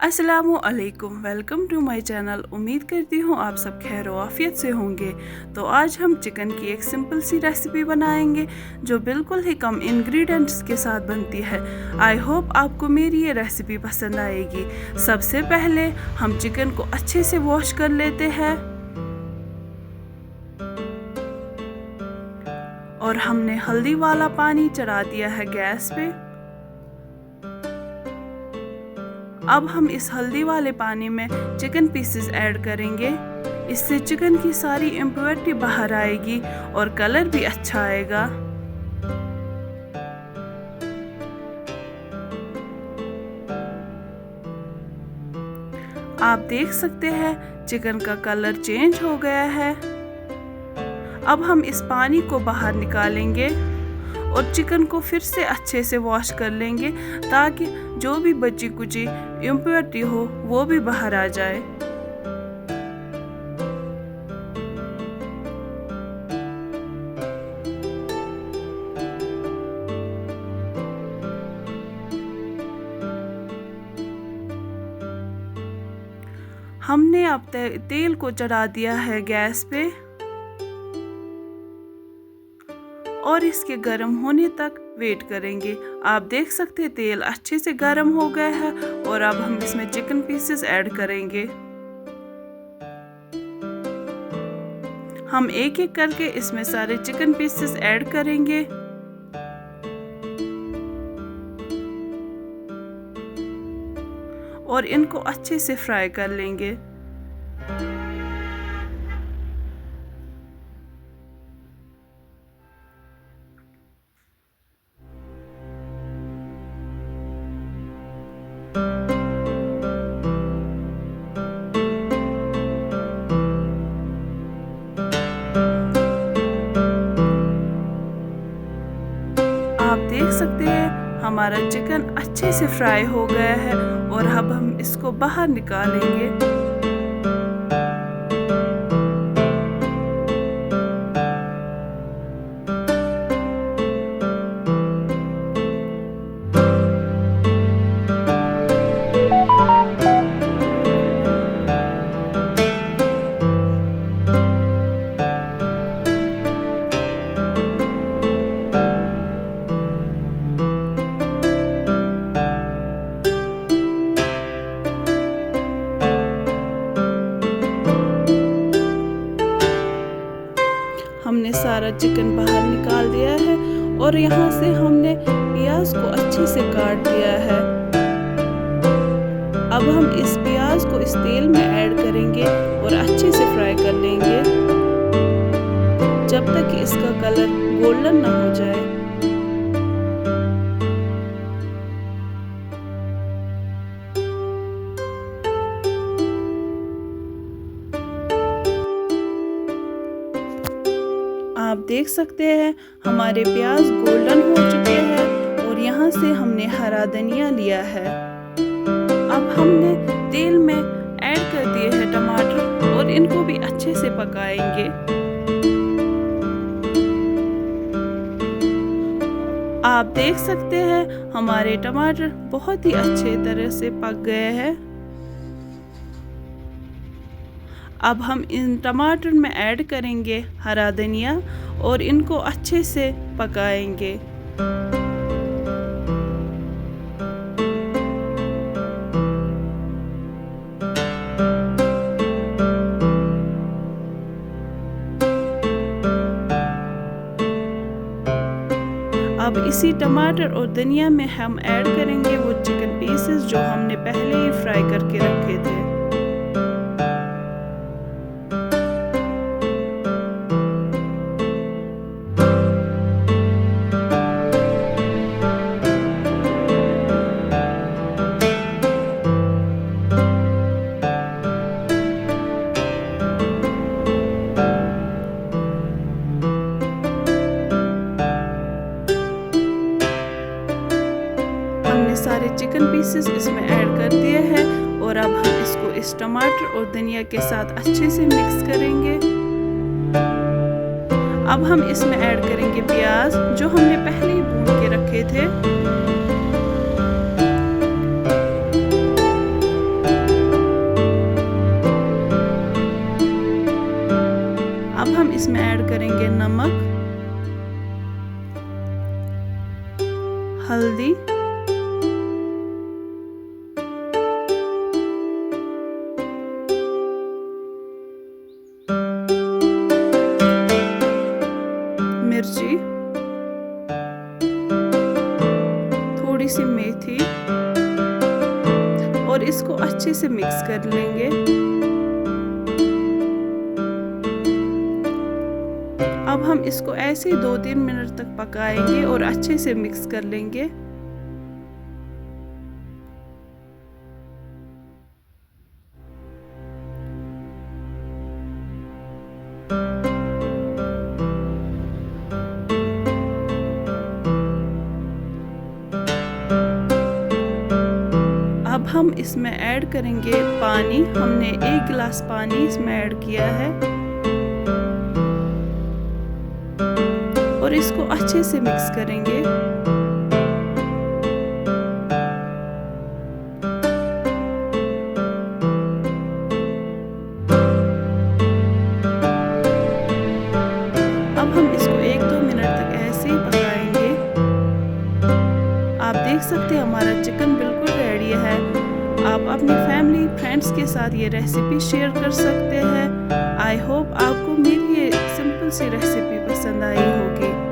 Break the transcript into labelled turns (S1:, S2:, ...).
S1: अस्सलामुअलैकुम, welcome to my channel. उम्मीद करती हूँ आप सब खैर आफियत से होंगे। तो आज हम चिकन की एक सिंपल सी रेसिपी बनाएंगे जो बिल्कुल ही कम इंग्रेडिएंट्स के साथ बनती है। आई होप आपको मेरी ये रेसिपी पसंद आएगी। सबसे पहले हम चिकन को अच्छे से वॉश कर लेते हैं और हमने हल्दी वाला पानी चढ़ा दिया है गैस पे। अब हम इस हल्दी वाले पानी में चिकन पीसेस ऐड करेंगे। इससे चिकन की सारी इम्प्योरिटी बाहर आएगी और कलर भी अच्छा आएगा। आप देख सकते हैं चिकन का कलर चेंज हो गया है। अब हम इस पानी को बाहर निकालेंगे और चिकन को फिर से अच्छे से वॉश कर लेंगे ताकि जो भी बची कुची इम्प्योरिटी हो वो भी बाहर आ जाए। हमने अब तेल को चढ़ा दिया है गैस पे और इसके गर्म होने तक वेट करेंगे। आप देख सकते हैं तेल अच्छे से गर्म हो गया है और अब हम इसमें चिकन पीसेस ऐड करेंगे। हम एक एक करके इसमें सारे चिकन पीसेस ऐड करेंगे और इनको अच्छे से फ्राई कर लेंगे। आप देख सकते हैं हमारा चिकन अच्छे से फ्राई हो गया है और अब हम इसको बाहर निकालेंगे। हमने सारा चिकन बाहर निकाल दिया है और यहाँ से हमने प्याज को अच्छे से काट दिया है। अब हम इस प्याज को इस तेल में ऐड करेंगे और अच्छे से फ्राई कर लेंगे जब तक कि इसका कलर गोल्डन ना हो जाए। आप देख सकते हैं हमारे प्याज गोल्डन हो चुके हैं और यहाँ से हमने हरा धनिया लिया है। अब हमने तेल में ऐड कर दिए हैं टमाटर और इनको भी अच्छे से पकाएंगे। आप देख सकते हैं हमारे टमाटर बहुत ही अच्छे तरह से पक गए हैं। अब हम इन टमाटर में ऐड करेंगे हरा धनिया और इनको अच्छे से पकाएंगे। अब इसी टमाटर और धनिया में हम ऐड करेंगे वो चिकन पीसेस जो हमने पहले ही फ्राई करके रखे थे। सारे चिकन पीसेस इसमें ऐड कर दिए हैं और अब हम इसको इस टमाटर और धनिया के साथ अच्छे से मिक्स करेंगे। अब हम इसमें ऐड करेंगे प्याज जो हमने पहले ही भून के रखे थे। करेंगे नमक, हल्दी, मिर्ची, थोड़ी सी मेथी और इसको अच्छे से मिक्स कर लेंगे। अब हम इसको ऐसे 2-3 मिनट तक पकाएंगे और अच्छे से मिक्स कर लेंगे। अब हम इसमें ऐड करेंगे पानी। हमने 1 गिलास पानी इसमें ऐड किया है और इसको अच्छे से मिक्स करेंगे। अब हम इसको 1-2 मिनट तक ऐसे ही पकाएंगे। आप देख सकते हैं हमारा चिकन बिल्कुल रेडी है। आप अपनी फैमिली फ्रेंड्स के साथ ये रेसिपी शेयर कर सकते हैं। आई होप आपको मेरी ये सिंपल सी रेसिपी पसंद आई होगी।